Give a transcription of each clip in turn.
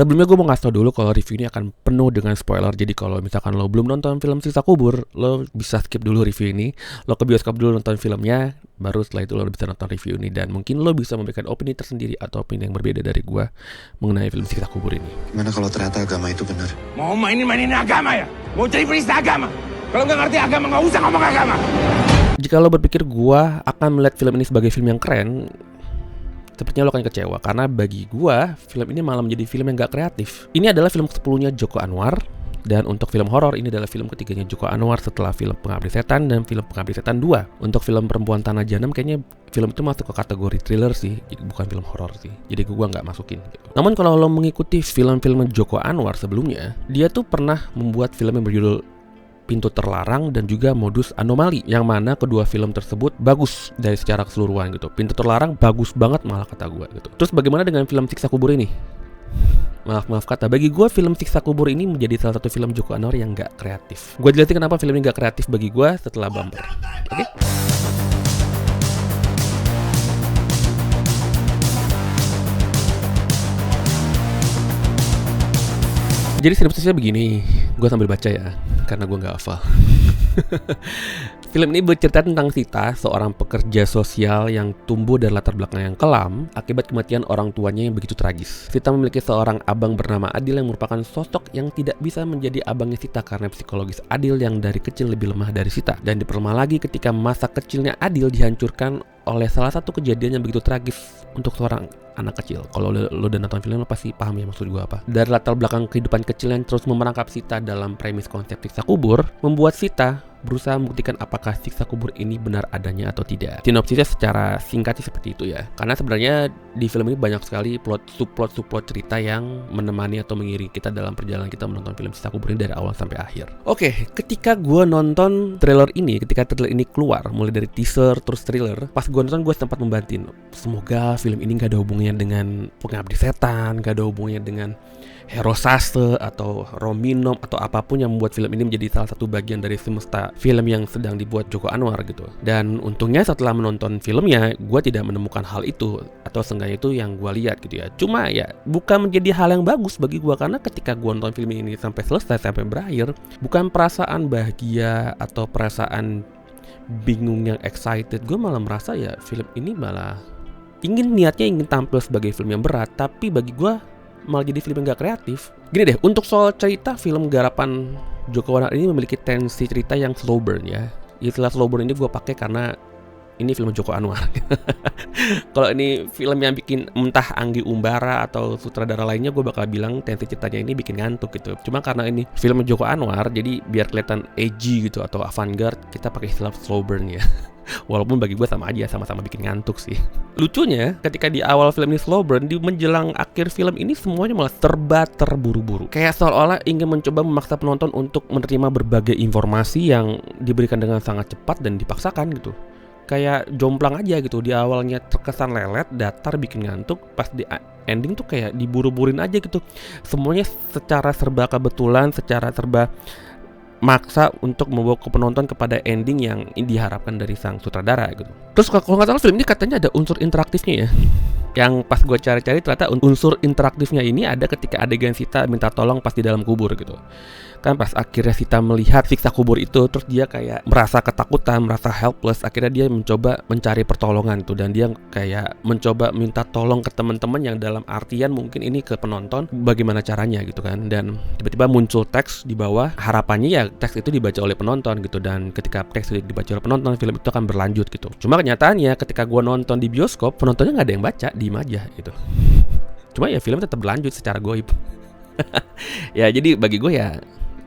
Sebelumnya gue mau ngasih tau dulu kalau review ini akan penuh dengan spoiler. Jadi kalau misalkan lo belum nonton film Siksa Kubur, lo bisa skip dulu review ini. Lo ke bioskop dulu nonton filmnya, baru setelah itu lo bisa nonton review ini. Dan mungkin lo bisa memberikan opini tersendiri atau opini yang berbeda dari gue mengenai film Siksa Kubur ini. Gimana kalau ternyata agama itu benar? Mau mainin agama ya? Mau jadi penista agama? Kalau nggak ngerti agama, nggak usah ngomong agama. Jika lo berpikir gue akan melihat film ini sebagai film yang keren, sepertinya lo akan kecewa, karena bagi gua film ini malah menjadi film yang gak kreatif. Ini adalah film ke-10-nya Joko Anwar, dan untuk film horor ini adalah film ketiganya Joko Anwar setelah film Pengabdi Setan dan film Pengabdi Setan 2. Untuk film Perempuan Tanah Jahanam kayaknya film itu masuk ke kategori thriller sih, bukan film horor sih. Jadi gua nggak masukin gitu. Namun kalau lo mengikuti film-film Joko Anwar sebelumnya, dia tuh pernah membuat film yang berjudul Pintu Terlarang dan juga Modus Anomali, yang mana kedua film tersebut bagus dari secara keseluruhan gitu. Pintu Terlarang bagus banget malah kata gue gitu. Terus bagaimana dengan film Siksa Kubur ini? Maaf kata, bagi gue film Siksa Kubur ini menjadi salah satu film Joko Anwar yang gak kreatif. Gue jelasin kenapa film ini gak kreatif bagi gue setelah bumper. Oke? Jadi sinopsisnya begini, gue sambil baca ya, karena gue gak hafal. Film ini bercerita tentang Sita, seorang pekerja sosial yang tumbuh dari latar belakang yang kelam akibat kematian orang tuanya yang begitu tragis. Sita memiliki seorang abang bernama Adil yang merupakan sosok yang tidak bisa menjadi abangnya Sita karena psikologis Adil yang dari kecil lebih lemah dari Sita. Dan diperlemah lagi ketika masa kecilnya Adil dihancurkan oleh salah satu kejadian yang begitu tragis untuk seorang anak kecil. Kalau lo udah nonton film lo pasti paham ya maksud gue apa. Dari latar belakang kehidupan kecil yang terus memerangkap Sita dalam premis konsep siksa kubur, membuat Sita berusaha membuktikan apakah siksa kubur ini benar adanya atau tidak. Sinopsisnya secara singkat seperti itu ya. Karena sebenarnya di film ini banyak sekali subplot cerita yang menemani atau mengiringi kita dalam perjalanan kita menonton film siksa kubur ini dari awal sampai akhir. Oke, ketika gue nonton trailer ini, ketika trailer ini keluar, mulai dari teaser terus trailer, pas gue nonton gue sempat membantin, semoga film ini gak ada hubungannya dengan Pengabdi Setan, gak ada hubungannya dengan Herosase atau Rominom atau apapun yang membuat film ini menjadi salah satu bagian dari semesta film yang sedang dibuat Joko Anwar gitu. Dan untungnya setelah menonton filmnya, gue tidak menemukan hal itu, atau seenggaknya itu yang gue lihat gitu ya. Cuma ya bukan menjadi hal yang bagus bagi gue, karena ketika gue nonton film ini sampai selesai, sampai berakhir, bukan perasaan bahagia atau perasaan bingung yang excited. Gue malah merasa ya film ini malah niatnya ingin tampil sebagai film yang berat, tapi bagi gue malah jadi film yang gak kreatif. Gini deh, untuk soal cerita, film garapan Joko Anwar ini memiliki tensi cerita yang slow burn ya. Istilah slow burn ini gue pakai karena ini film Joko Anwar. Kalau ini film yang bikin entah Anggi Umbara atau sutradara lainnya, gue bakal bilang tensi ceritanya ini bikin ngantuk gitu. Cuma karena ini film Joko Anwar, jadi biar kelihatan edgy gitu atau avant-garde, kita pakai istilah slow burn ya. Walaupun bagi gue sama aja, sama-sama bikin ngantuk sih. Lucunya, ketika di awal film ini slow burn, di menjelang akhir film ini semuanya malah serba terburu-buru. Kayak seolah-olah ingin mencoba memaksa penonton untuk menerima berbagai informasi yang diberikan dengan sangat cepat dan dipaksakan gitu. Kayak jomplang aja gitu. Di awalnya terkesan lelet, datar, bikin ngantuk. Pas di ending tuh kayak diburu-burin aja gitu. Semuanya secara serba kebetulan, secara serba maksa untuk membawa ke penonton kepada ending yang diharapkan dari sang sutradara gitu. Terus kalau nggak salah film ini katanya ada unsur interaktifnya ya. Yang pas gue cari-cari ternyata unsur interaktifnya ini ada ketika adegan Sita minta tolong pas di dalam kubur gitu. Kan pas akhirnya Sita melihat siksa kubur itu, terus dia kayak merasa ketakutan, merasa helpless. Akhirnya dia mencoba mencari pertolongan tuh, dan dia kayak mencoba minta tolong ke teman-teman yang dalam artian mungkin ini ke penonton bagaimana caranya gitu kan. Dan tiba-tiba muncul teks di bawah, harapannya ya teks itu dibaca oleh penonton gitu. Dan ketika teks itu dibaca oleh penonton, film itu akan berlanjut gitu. Cuma kenyataannya ketika gua nonton di bioskop, penontonnya nggak ada yang baca, diem aja gitu. Cuma ya film tetap berlanjut secara goib. Ya jadi bagi gue ya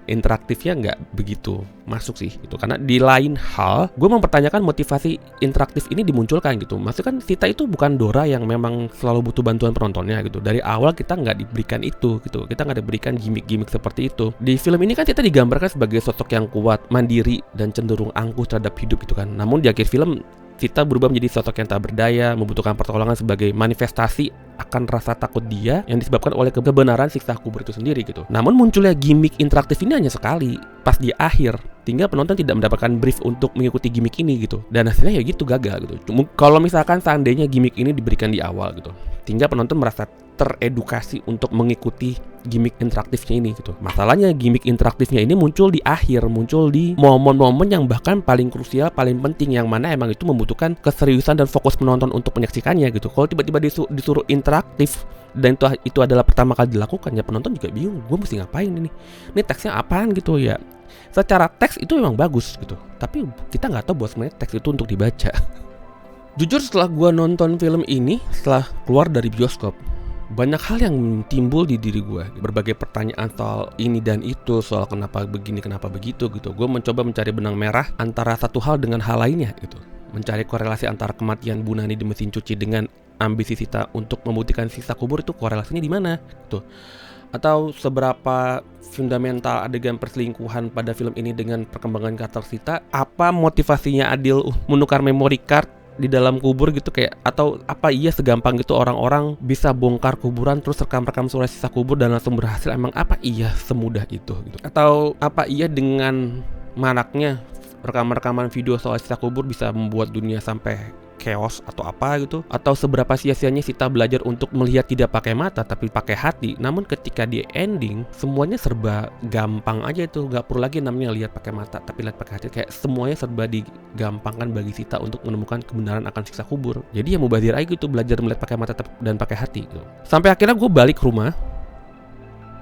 interaktifnya nggak begitu masuk sih gitu. Karena di lain hal, gue mempertanyakan motivasi interaktif ini dimunculkan gitu. Maksudnya kan Sita itu bukan Dora yang memang selalu butuh bantuan penontonnya gitu. Dari awal kita nggak diberikan itu gitu. Kita nggak diberikan gimmick-gimmick seperti itu. Di film ini kan Sita digambarkan sebagai sosok yang kuat, mandiri, dan cenderung angkuh terhadap hidup gitu kan. Namun di akhir film Sita berubah menjadi sosok yang tak berdaya, membutuhkan pertolongan sebagai manifestasi akan rasa takut dia yang disebabkan oleh kebenaran siksa kubur itu sendiri gitu. Namun munculnya gimmick interaktif ini hanya sekali, pas di akhir, tinggal penonton tidak mendapatkan brief untuk mengikuti gimmick ini gitu. Dan hasilnya ya gitu, gagal gitu. Kalau misalkan seandainya gimmick ini diberikan di awal gitu, tinggal penonton merasa teredukasi untuk mengikuti gimmick interaktifnya ini gitu. Masalahnya gimmick interaktifnya ini muncul di akhir, muncul di momen-momen yang bahkan paling krusial, paling penting, yang mana emang itu membutuhkan keseriusan dan fokus penonton untuk menyaksikannya gitu. Kalau tiba-tiba disuruh interaktif dan itu adalah pertama kali dilakukan, ya penonton juga bingung, gue mesti ngapain ini teksnya apaan gitu ya. Secara teks itu memang bagus gitu, tapi kita nggak tahu bahwa sebenarnya teks itu untuk dibaca. Jujur setelah gue nonton film ini, setelah keluar dari bioskop, banyak hal yang timbul di diri gue. Berbagai pertanyaan soal ini dan itu, soal kenapa begini, kenapa begitu gitu. Gue mencoba mencari benang merah antara satu hal dengan hal lainnya gitu. Mencari korelasi antara kematian Bu Nani di mesin cuci dengan ambisi Sita untuk membuktikan sisa kubur, itu korelasinya di mana gitu. Atau seberapa fundamental adegan perselingkuhan pada film ini dengan perkembangan karakter Sita. Apa motivasinya Adil menukar memory card di dalam kubur gitu, kayak, atau apa iya segampang gitu orang-orang bisa bongkar kuburan terus rekam-rekam suara sisa kubur dan langsung berhasil? Emang apa iya semudah itu gitu? Atau apa iya dengan maraknya rekaman-rekaman video soal sisa kubur bisa membuat dunia sampai chaos atau apa gitu? Atau seberapa sia-sianya Sita belajar untuk melihat tidak pakai mata tapi pakai hati, namun ketika di ending semuanya serba gampang aja itu, nggak perlu lagi namanya lihat pakai mata tapi lihat pakai hati, kayak semuanya serba digampangkan bagi Sita untuk menemukan kebenaran akan siksa kubur. Jadi ya mubazir aja gitu, belajar melihat pakai mata dan pakai hati gitu. Sampai akhirnya gue balik ke rumah,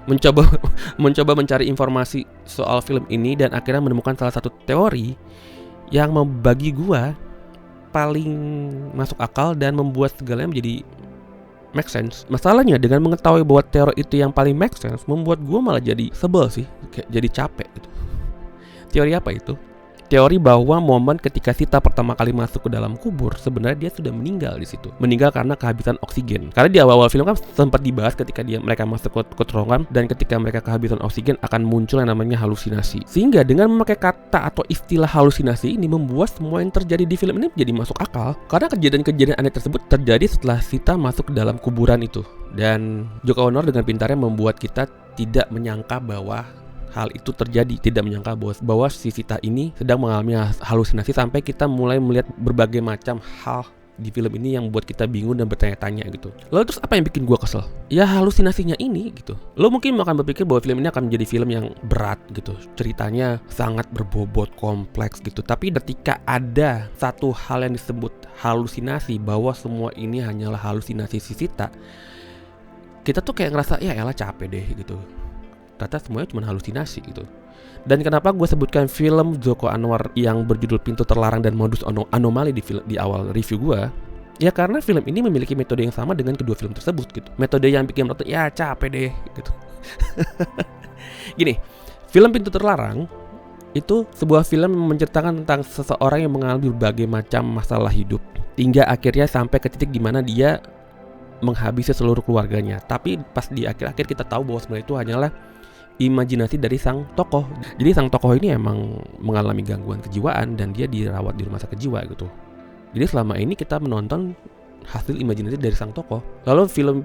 mencoba mencari informasi soal film ini, dan akhirnya menemukan salah satu teori yang bagi gue paling masuk akal dan membuat segalanya menjadi make sense. Masalahnya dengan mengetahui bahwa teori itu yang paling make sense, membuat gue malah jadi sebel sih, kayak jadi capek gitu. Teori apa itu? Teori bahwa momen ketika Sita pertama kali masuk ke dalam kubur, sebenarnya dia sudah meninggal di situ. Meninggal karena kehabisan oksigen. Karena di awal-awal film kan sempat dibahas ketika mereka masuk ke terowongan, dan ketika mereka kehabisan oksigen akan muncul yang namanya halusinasi. Sehingga dengan memakai kata atau istilah halusinasi ini membuat semua yang terjadi di film ini menjadi masuk akal. Karena kejadian-kejadian aneh tersebut terjadi setelah Sita masuk ke dalam kuburan itu. Dan Joko Anwar dengan pintarnya membuat kita tidak menyangka bahwa hal itu terjadi, tidak menyangka bahwa si Sita ini sedang mengalami halusinasi, sampai kita mulai melihat berbagai macam hal di film ini yang buat kita bingung dan bertanya-tanya gitu. Lalu terus apa yang bikin gua kesel? Ya halusinasinya ini gitu. Lo mungkin akan berpikir bahwa film ini akan menjadi film yang berat gitu, ceritanya sangat berbobot, kompleks gitu. Tapi ketika ada satu hal yang disebut halusinasi, bahwa semua ini hanyalah halusinasi si Sita, kita tuh kayak ngerasa ya elah capek deh gitu. Ternyata semuanya cuma halusinasi gitu. Dan kenapa gue sebutkan film Joko Anwar yang berjudul Pintu Terlarang dan Modus Anomali di awal review gue, ya karena film ini memiliki metode yang sama dengan kedua film tersebut gitu. Metode yang bikin menonton ya capek deh gitu. Gini, film Pintu Terlarang itu sebuah film yang menceritakan tentang seseorang yang mengalami berbagai macam masalah hidup, hingga akhirnya sampai ke titik dimana dia menghabisi seluruh keluarganya. Tapi pas di akhir-akhir kita tahu bahwa sebenarnya itu hanyalah imajinasi dari sang tokoh. Jadi sang tokoh ini emang mengalami gangguan kejiwaan dan dia dirawat di rumah sakit jiwa gitu. Jadi selama ini kita menonton hasil imajinasi dari sang tokoh. Lalu film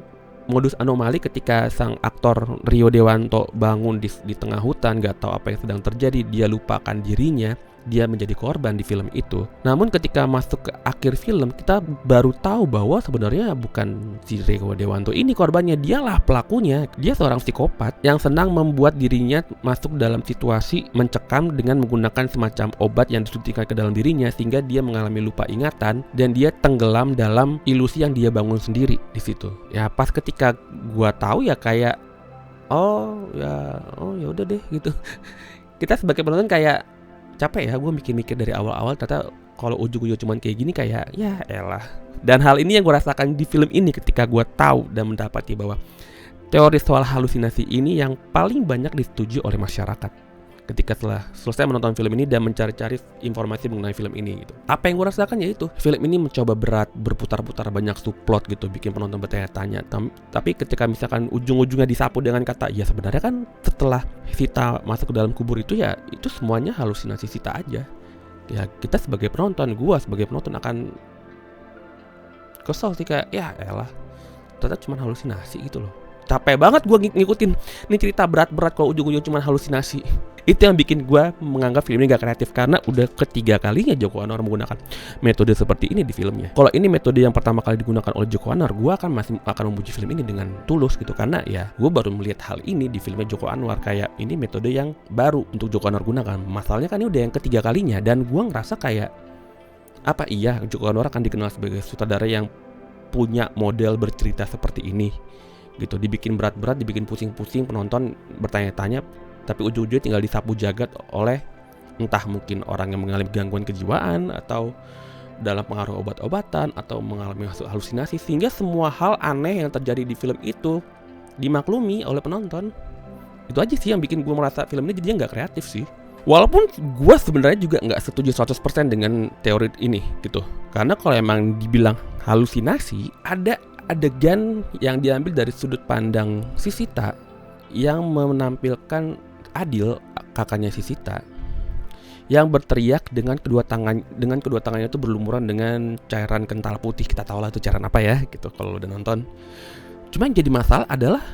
Modus Anomali ketika sang aktor Rio Dewanto bangun di tengah hutan, gak tahu apa yang sedang terjadi, dia lupakan dirinya, dia menjadi korban di film itu. Namun ketika masuk ke akhir film, kita baru tahu bahwa sebenarnya bukan si Rio Dewanto ini korbannya, dialah pelakunya. Dia seorang psikopat yang senang membuat dirinya masuk dalam situasi mencekam dengan menggunakan semacam obat yang disuntikkan ke dalam dirinya, sehingga dia mengalami lupa ingatan dan dia tenggelam dalam ilusi yang dia bangun sendiri di situ. Ya pas ketika gua tahu ya kayak oh ya udah deh gitu. Kita sebagai penonton kayak capek ya, gue mikir-mikir dari awal-awal, ternyata kalau ujung-ujung cuman kayak gini, kayak ya elah. Dan hal ini yang gue rasakan di film ini ketika gue tahu dan mendapati bahwa teori soal halusinasi ini yang paling banyak disetujui oleh masyarakat ketika setelah selesai menonton film ini dan mencari-cari informasi mengenai film ini gitu. Apa yang gue rasakan yaitu film ini mencoba berat, berputar-putar, banyak subplot gitu, bikin penonton bertanya-tanya. Tapi ketika misalkan ujung-ujungnya disapu dengan kata ya sebenarnya kan setelah Sita masuk ke dalam kubur itu ya itu semuanya halusinasi Sita aja. Ya kita sebagai penonton, gue sebagai penonton akan kesel sih, kayak ya elah, ternyata cuma halusinasi gitu loh. capek banget gue ngikutin ini cerita berat-berat kalau ujung-ujung cuma halusinasi. Itu yang bikin gue menganggap film ini gak kreatif, karena udah ketiga kalinya Joko Anwar menggunakan metode seperti ini di filmnya. Kalau ini metode yang pertama kali digunakan oleh Joko Anwar, gue akan memuji film ini dengan tulus gitu, karena ya gue baru melihat hal ini di filmnya Joko Anwar, kayak ini metode yang baru untuk Joko Anwar gunakan. Masalahnya kan ini udah yang ketiga kalinya, dan gue ngerasa kayak apa iya Joko Anwar akan dikenal sebagai sutradara yang punya model bercerita seperti ini gitu, dibikin berat-berat, dibikin pusing-pusing, penonton bertanya-tanya, tapi ujung-ujungnya tinggal disapu jagat oleh entah mungkin orang yang mengalami gangguan kejiwaan atau dalam pengaruh obat-obatan atau mengalami halusinasi, sehingga semua hal aneh yang terjadi di film itu dimaklumi oleh penonton. Itu aja sih yang bikin gue merasa film ini jadinya gak kreatif sih. Walaupun gue sebenarnya juga gak setuju 100% dengan teori ini gitu, karena kalau emang dibilang halusinasi, ada adegan yang diambil dari sudut pandang si Sita yang menampilkan Adil, kakaknya si Sita, yang berteriak dengan kedua tangannya itu berlumuran dengan cairan kental putih. Kita tahu lah itu cairan apa ya gitu kalau udah nonton. Cuma yang jadi masalah adalah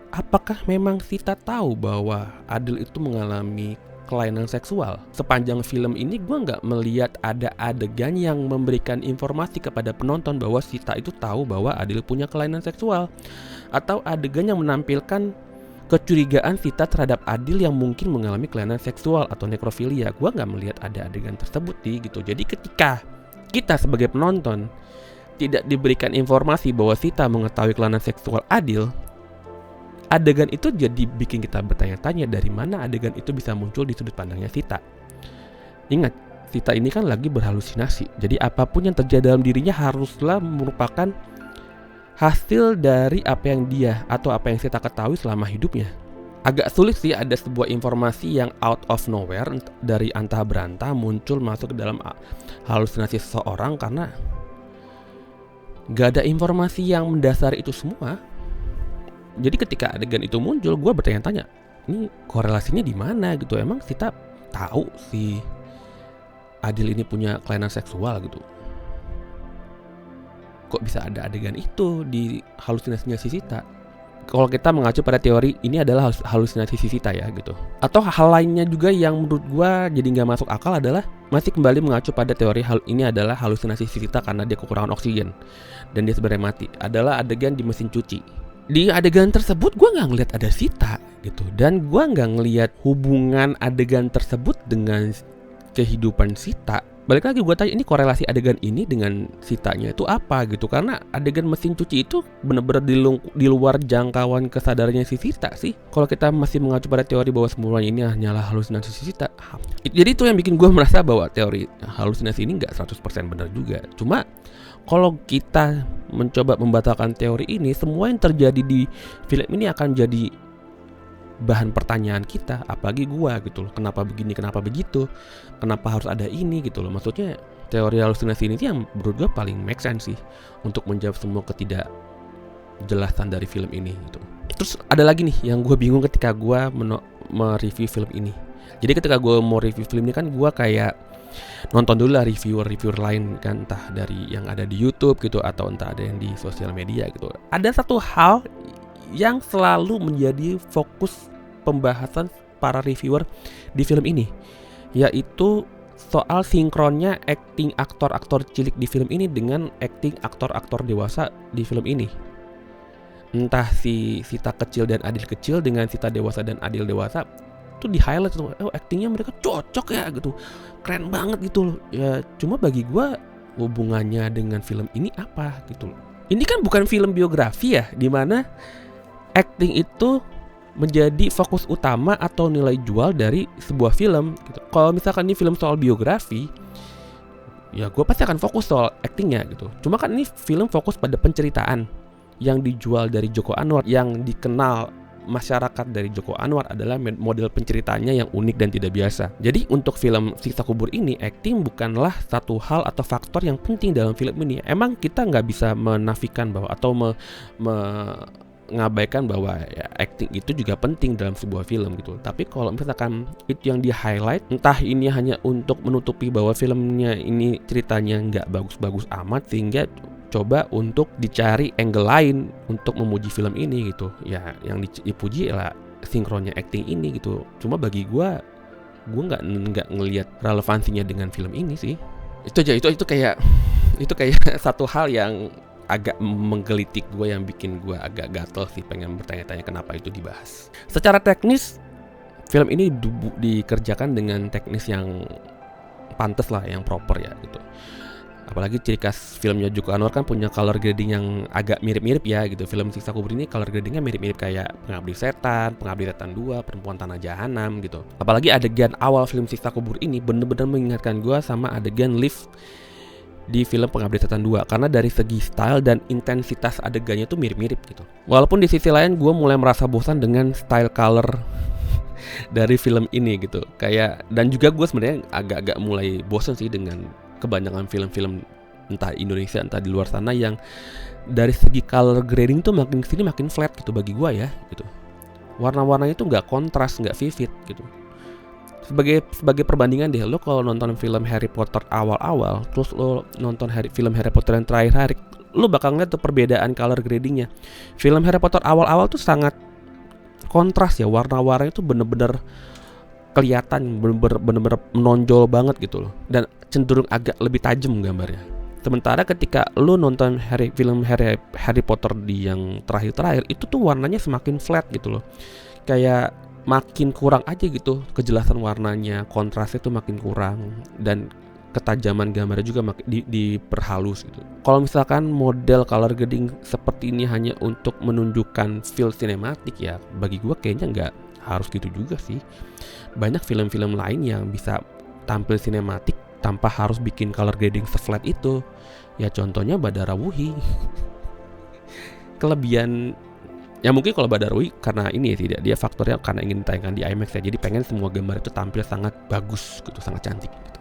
apakah memang Sita tahu bahwa Adil itu mengalami kelainan seksual? Sepanjang film ini gue nggak melihat ada adegan yang memberikan informasi kepada penonton bahwa Sita itu tahu bahwa Adil punya kelainan seksual, atau adegan yang menampilkan kecurigaan Sita terhadap Adil yang mungkin mengalami kelainan seksual atau nekrofilia. Gue nggak melihat ada adegan tersebut gitu. Jadi ketika kita sebagai penonton tidak diberikan informasi bahwa Sita mengetahui kelainan seksual Adil, adegan itu jadi bikin kita bertanya-tanya dari mana adegan itu bisa muncul di sudut pandangnya Sita. Ingat, Sita ini kan lagi berhalusinasi. Jadi apapun yang terjadi dalam dirinya haruslah merupakan hasil dari apa yang dia atau apa yang Sita ketahui selama hidupnya. Agak sulit sih ada sebuah informasi yang out of nowhere dari antah berantah muncul masuk ke dalam halusinasi seseorang, karena gak ada informasi yang mendasari itu semua. Jadi ketika adegan itu muncul, gue bertanya-tanya, ini korelasinya di mana gitu? Emang Sita tahu si Adil ini punya kelainan seksual gitu? Kok bisa ada adegan itu di halusinasinya si Sita? Kalau kita mengacu pada teori ini adalah halusinasi si Sita ya gitu. Atau hal lainnya juga yang menurut gua jadi nggak masuk akal adalah masih kembali mengacu pada teori ini adalah halusinasi si Sita karena dia kekurangan oksigen dan dia sebenarnya mati. Adalah adegan di mesin cuci. Di adegan tersebut gua nggak ngelihat ada Sita gitu, dan gua nggak ngelihat hubungan adegan tersebut dengan kehidupan Sita. Balik lagi gue tanya, ini korelasi adegan ini dengan Sitanya itu apa gitu, karena adegan mesin cuci itu benar-benar di luar jangkauan kesadarannya si Sita sih. Kalau kita masih mengacu pada teori bahwa semuanya ini hanyalah halusinasi si Sita, jadi itu yang bikin gue merasa bahwa teori halusinasi ini gak 100% benar juga. Cuma kalau kita mencoba membatalkan teori ini, semua yang terjadi di film ini akan jadi bahan pertanyaan kita, apalagi gua gitu loh. Kenapa begini, kenapa begitu, kenapa harus ada ini gitu loh. Maksudnya teori halusinasi ini yang menurut gua paling make sense sih untuk menjawab semua ketidakjelasan dari film ini gitu. Terus ada lagi nih yang gua bingung ketika gua mereview film ini. Jadi ketika gua mau review film ini kan gua kayak nonton dulu lah reviewer lain kan, entah dari yang ada di YouTube gitu atau entah ada yang di sosial media gitu. Ada satu hal yang selalu menjadi fokus pembahasan para reviewer di film ini, yaitu soal sinkronnya acting aktor-aktor cilik di film ini dengan acting aktor-aktor dewasa di film ini. Entah si Sita kecil dan Adil kecil dengan Sita dewasa dan Adil dewasa, itu di highlight tuh, actingnya mereka cocok ya gitu, keren banget gitu loh. Ya cuma bagi gue hubungannya dengan film ini apa gitu loh. Ini kan bukan film biografi ya, dimana acting itu menjadi fokus utama atau nilai jual dari sebuah film gitu. Kalau misalkan ini film soal biografi, ya gue pasti akan fokus soal actingnya gitu. Cuma kan ini film fokus pada penceritaan yang dijual dari Joko Anwar, yang dikenal masyarakat dari Joko Anwar adalah model penceritanya yang unik dan tidak biasa. Jadi untuk film Siksa Kubur ini, acting bukanlah satu hal atau faktor yang penting dalam film ini. Emang kita nggak bisa menafikan bahwa atau mengabaikan bahwa ya, acting itu juga penting dalam sebuah film gitu. Tapi kalau misalkan itu yang di highlight, entah ini hanya untuk menutupi bahwa filmnya ini ceritanya nggak bagus-bagus amat sehingga coba untuk dicari angle lain untuk memuji film ini gitu. Ya yang dipuji lah sinkronnya acting ini gitu. Cuma bagi gue nggak ngelihat relevansinya dengan film ini sih. Itu aja, itu kayak satu hal yang agak menggelitik gue, yang bikin gue agak gatel sih, pengen bertanya-tanya kenapa itu dibahas. Secara teknis film ini dikerjakan dengan teknis yang pantas lah, yang proper ya gitu. Apalagi ciri khas filmnya Joko Anwar kan punya color grading yang agak mirip-mirip ya gitu. Film Siksa Kubur ini color gradingnya mirip-mirip kayak Pengabdi Setan 2, Perempuan Tanah Jahanam gitu. Apalagi adegan awal film Siksa Kubur ini bener-bener mengingatkan gue sama adegan lift di film Pengabdi Setan 2, karena dari segi style dan intensitas adegannya tuh mirip-mirip gitu. Walaupun di sisi lain gue mulai merasa bosan dengan style color dari film ini gitu. Kayak, dan juga gue sebenarnya agak-agak mulai bosan sih dengan kebanyakan film-film entah Indonesia entah di luar sana yang dari segi color grading tuh makin kesini makin flat gitu bagi gue ya gitu. Warna-warnanya tuh nggak kontras, nggak vivid gitu. Sebagai perbandingan deh, lo kalau nonton film Harry Potter awal-awal, terus lo nonton film Harry Potter yang terakhir, lo bakal ngeliat tuh perbedaan color gradingnya. Film Harry Potter awal-awal tuh sangat kontras ya, warna-warnanya tuh bener-bener kelihatan, bener-bener menonjol banget gitu loh, dan cenderung agak lebih tajam gambarnya. Sementara ketika lo nonton film Harry Potter di yang terakhir itu tuh warnanya semakin flat gitu loh, kayak makin kurang aja gitu kejelasan warnanya, kontrasnya tuh makin kurang, dan ketajaman gambarnya juga diperhalus gitu. Kalau misalkan model color grading seperti ini hanya untuk menunjukkan feel sinematik ya, bagi gue kayaknya nggak harus gitu juga sih. Banyak film-film lain yang bisa tampil sinematik tanpa harus bikin color grading se-flat itu. Ya contohnya Badarawuhi. Kelebihan ya mungkin kalau Badarawuhi karena ini ya, tidak dia faktornya karena ingin ditayangkan di IMAX ya, jadi pengen semua gambar itu tampil sangat bagus gitu, sangat cantik gitu.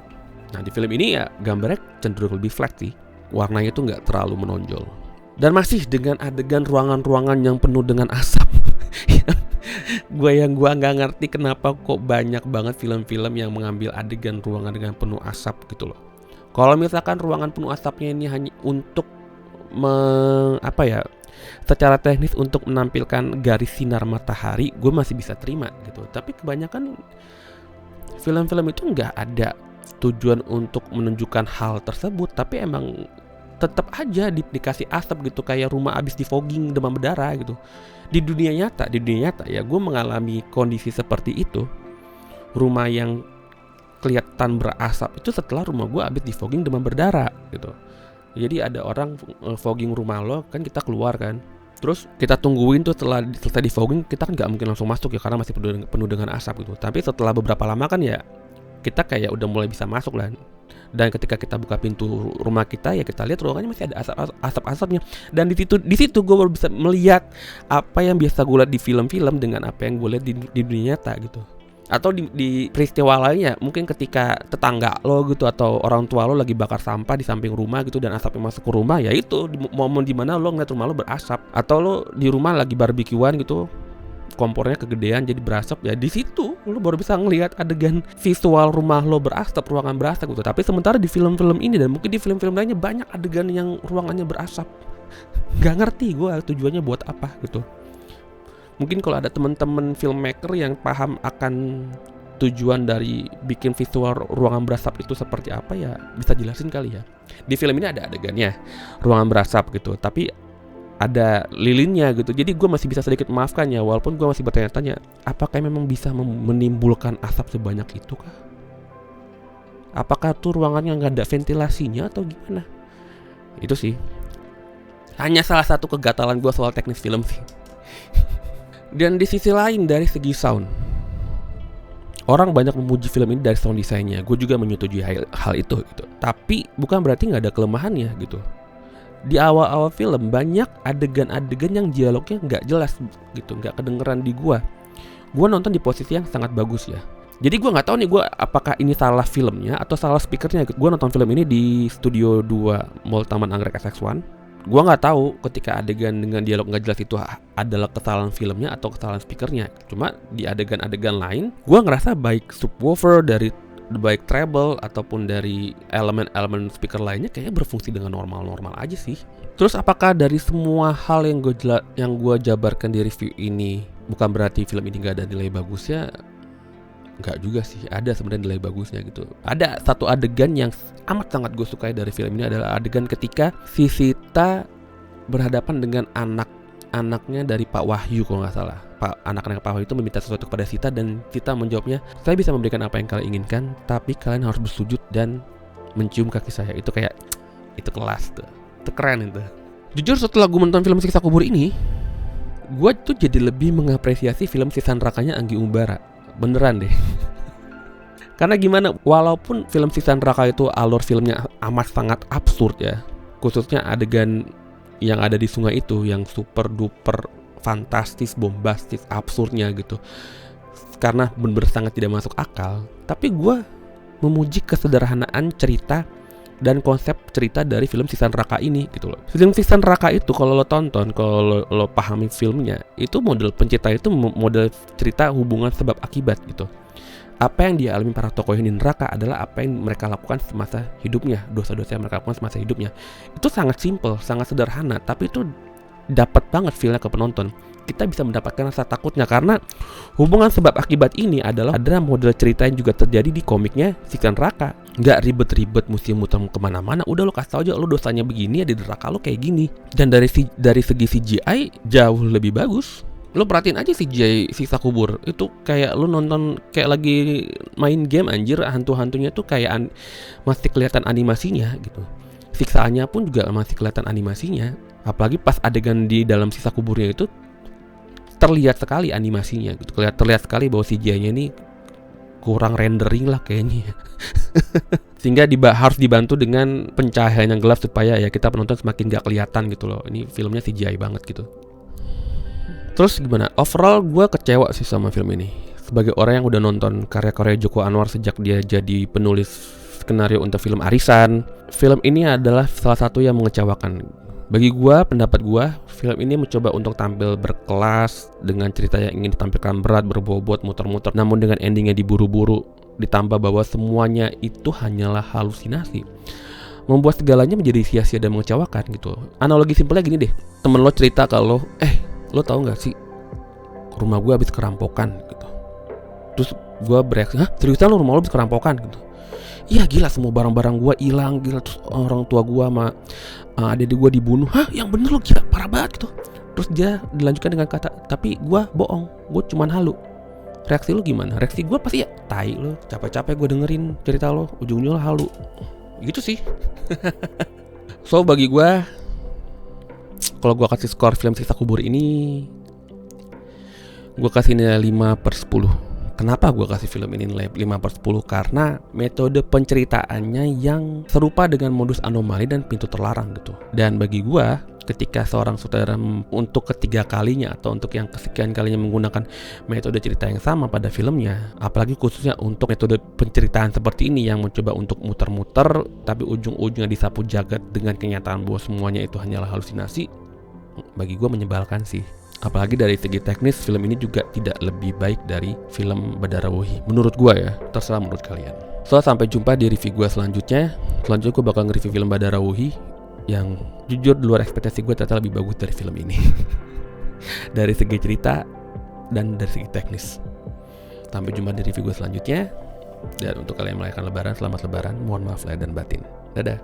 Nah di film ini ya gambarnya cenderung lebih flat sih, warnanya tuh nggak terlalu menonjol. Dan masih dengan adegan ruangan-ruangan yang penuh dengan asap. Gue nggak ngerti kenapa kok banyak banget film-film yang mengambil adegan ruangan dengan penuh asap gitu loh. Kalau misalkan ruangan penuh asapnya ini hanya untuk secara teknis untuk menampilkan garis sinar matahari, gue masih bisa terima gitu. Tapi kebanyakan film-film itu nggak ada tujuan untuk menunjukkan hal tersebut, tapi emang tetap aja dikasih asap gitu, kayak rumah abis di fogging demam berdarah gitu. Di dunia nyata ya gue mengalami kondisi seperti itu. Rumah yang kelihatan berasap itu setelah rumah gue abis di fogging demam berdarah gitu. Jadi ada orang fogging rumah lo, kan kita keluar kan, terus kita tungguin tuh setelah selesai di fogging, kita kan nggak mungkin langsung masuk ya karena masih penuh dengan asap gitu. Tapi setelah beberapa lama kan ya kita kayak udah mulai bisa masuk lah. Dan ketika kita buka pintu rumah kita ya kita lihat ruangannya masih ada asap-asapnya. Dan di situ gue baru bisa melihat apa yang biasa gue lihat di film-film dengan apa yang gue lihat di dunia nyata gitu. Atau di peristiwa lainnya, mungkin ketika tetangga lo gitu atau orang tua lo lagi bakar sampah di samping rumah gitu dan asapnya masuk ke rumah, ya itu momen dimana lo ngeliat rumah lo berasap. Atau lo di rumah lagi barbekyuan gitu, kompornya kegedean jadi berasap, ya di situ lo baru bisa ngelihat adegan visual rumah lo berasap, ruangan berasap gitu. Tapi sementara di film-film ini dan mungkin di film-film lainnya banyak adegan yang ruangannya berasap. Gak ngerti gue tujuannya buat apa gitu. Mungkin kalau ada teman-teman filmmaker yang paham akan tujuan dari bikin visual ruangan berasap itu seperti apa, ya bisa jelasin kali ya. Di film ini ada adegannya ruangan berasap gitu, tapi ada lilinnya gitu. Jadi gue masih bisa sedikit memaafkan ya, walaupun gue masih bertanya-tanya apakah memang bisa menimbulkan asap sebanyak itu kah? Apakah tuh ruangannya nggak ada ventilasinya atau gimana? Itu sih hanya salah satu kegatalan gue soal teknis film sih. Dan di sisi lain dari segi sound, orang banyak memuji film ini dari sound desainnya. Gue juga menyetujui hal itu gitu. Tapi bukan berarti nggak ada kelemahannya gitu. Di awal-awal film banyak adegan-adegan yang dialognya nggak jelas gitu, nggak kedengeran di gue. Gue nonton di posisi yang sangat bagus ya. Jadi gue nggak tahu nih gue apakah ini salah filmnya atau salah speakernya. Gue nonton film ini di Studio 2 Mall Taman Anggrek SX1. Gue nggak tahu ketika adegan dengan dialog nggak jelas itu adalah kesalahan filmnya atau kesalahan speakernya. Cuma di adegan-adegan lain, gue ngerasa baik subwoofer baik treble ataupun dari elemen-elemen speaker lainnya kayaknya berfungsi dengan normal-normal aja sih. Terus apakah dari semua hal yang gue jabarkan di review ini bukan berarti film ini gak ada nilai bagusnya? Enggak juga sih, ada sebenarnya nilai bagusnya gitu. Ada satu adegan yang amat sangat gue sukai dari film ini adalah adegan ketika si Sita berhadapan dengan anaknya dari Pak Wahyu kalau nggak salah. Anak-anak Pak Wahyu itu meminta sesuatu kepada Sita dan Sita menjawabnya, saya bisa memberikan apa yang kalian inginkan, tapi kalian harus bersujud dan mencium kaki saya. Itu kayak, itu kelas tuh, itu keren itu. Jujur setelah gue menonton film Siksa Kubur ini, gue tuh jadi lebih mengapresiasi film Sisa Nerakanya Anggi Umbara. Beneran deh. Karena gimana, walaupun film Sisa Neraka itu alur filmnya amat sangat absurd ya, khususnya adegan yang ada di sungai itu yang super duper fantastis, bombastis, absurdnya gitu, karena bener-bener sangat tidak masuk akal. Tapi gue memuji kesederhanaan cerita dan konsep cerita dari film Sisa Neraka ini gitu loh. Film Sisa Neraka itu kalau lo tonton, kalau lo pahami filmnya, itu model pencipta itu model cerita hubungan sebab akibat gitu. Apa yang dialami para tokoh ini di neraka adalah apa yang mereka lakukan semasa hidupnya, dosa-dosa yang mereka lakukan semasa hidupnya. Itu sangat simple, sangat sederhana, tapi itu dapat banget feel-nya ke penonton. Kita bisa mendapatkan rasa takutnya karena hubungan sebab akibat ini adalah model cerita yang juga terjadi di komiknya Siksa Neraka. Nggak ribet-ribet mesti muter kemana-mana. Udah lo kasih tau aja lo dosanya begini ya, di neraka lo kayak gini. Dan dari segi CGI jauh lebih bagus. Lo perhatiin aja CGI Siksa Kubur itu kayak lo nonton kayak lagi main game anjir. Hantu-hantunya tuh kayak masih kelihatan animasinya gitu. Siksaannya pun juga masih kelihatan animasinya. Apalagi pas adegan di dalam Siksa Kuburnya itu terlihat sekali animasinya gitu. Terlihat sekali bahwa CGI-nya ini kurang rendering lah kayaknya. Sehingga harus dibantu dengan pencahayaan yang gelap supaya ya kita penonton semakin gak kelihatan gitu loh. Ini filmnya CGI banget gitu. Terus gimana? Overall gue kecewa sih sama film ini. Sebagai orang yang udah nonton karya-karya Joko Anwar sejak dia jadi penulis skenario untuk film Arisan, film ini adalah salah satu yang mengecewakan. Bagi gue, pendapat gue, film ini mencoba untuk tampil berkelas dengan cerita yang ingin ditampilkan berat, berbobot, muter-muter, namun dengan endingnya diburu-buru, ditambah bahwa semuanya itu hanyalah halusinasi, membuat segalanya menjadi sia-sia dan mengecewakan gitu. Analogi simpelnya gini deh, temen lo cerita kalau lo tahu nggak sih rumah gue habis kerampokan gitu. Terus gue bereaksi, hah seriusan lo rumah lo habis kerampokan gitu? Iya gila, semua barang-barang gue hilang, gila. Terus orang tua gue sama adik gue dibunuh. Hah yang bener lo, gila parah banget gitu. Terus dia dilanjutkan dengan kata, tapi gue bohong, gue cuman halu. Reaksi lo gimana? Reaksi gue pasti ya tai lo, capek-capek gue dengerin cerita lo, ujung-ujungnya lo halu. Gitu sih. So bagi gue, kalau gue kasih skor film Siksa Kubur ini, gue kasih nilai 5/10. Kenapa gue kasih film ini nilai 5/10? Karena metode penceritaannya yang serupa dengan modus anomali dan pintu terlarang gitu. Dan bagi gue, ketika seorang sutradara untuk ketiga kalinya atau untuk yang kesekian kalinya menggunakan metode cerita yang sama pada filmnya, apalagi khususnya untuk metode penceritaan seperti ini yang mencoba untuk muter-muter tapi ujung-ujungnya disapu jagat dengan kenyataan bahwa semuanya itu hanyalah halusinasi, bagi gue menyebalkan sih. Apalagi dari segi teknis, film ini juga tidak lebih baik dari film Badarawuhi. Menurut gue ya, terserah menurut kalian. So, sampai jumpa di review gue selanjutnya. Selanjutnya gue bakal nge-review film Badarawuhi yang jujur di luar ekspektasi gue ternyata lebih bagus dari film ini. Dari segi cerita dan dari segi teknis. Sampai jumpa di review gue selanjutnya. Dan untuk kalian yang merayakan lebaran, selamat lebaran. Mohon maaf lahir dan batin. Dadah.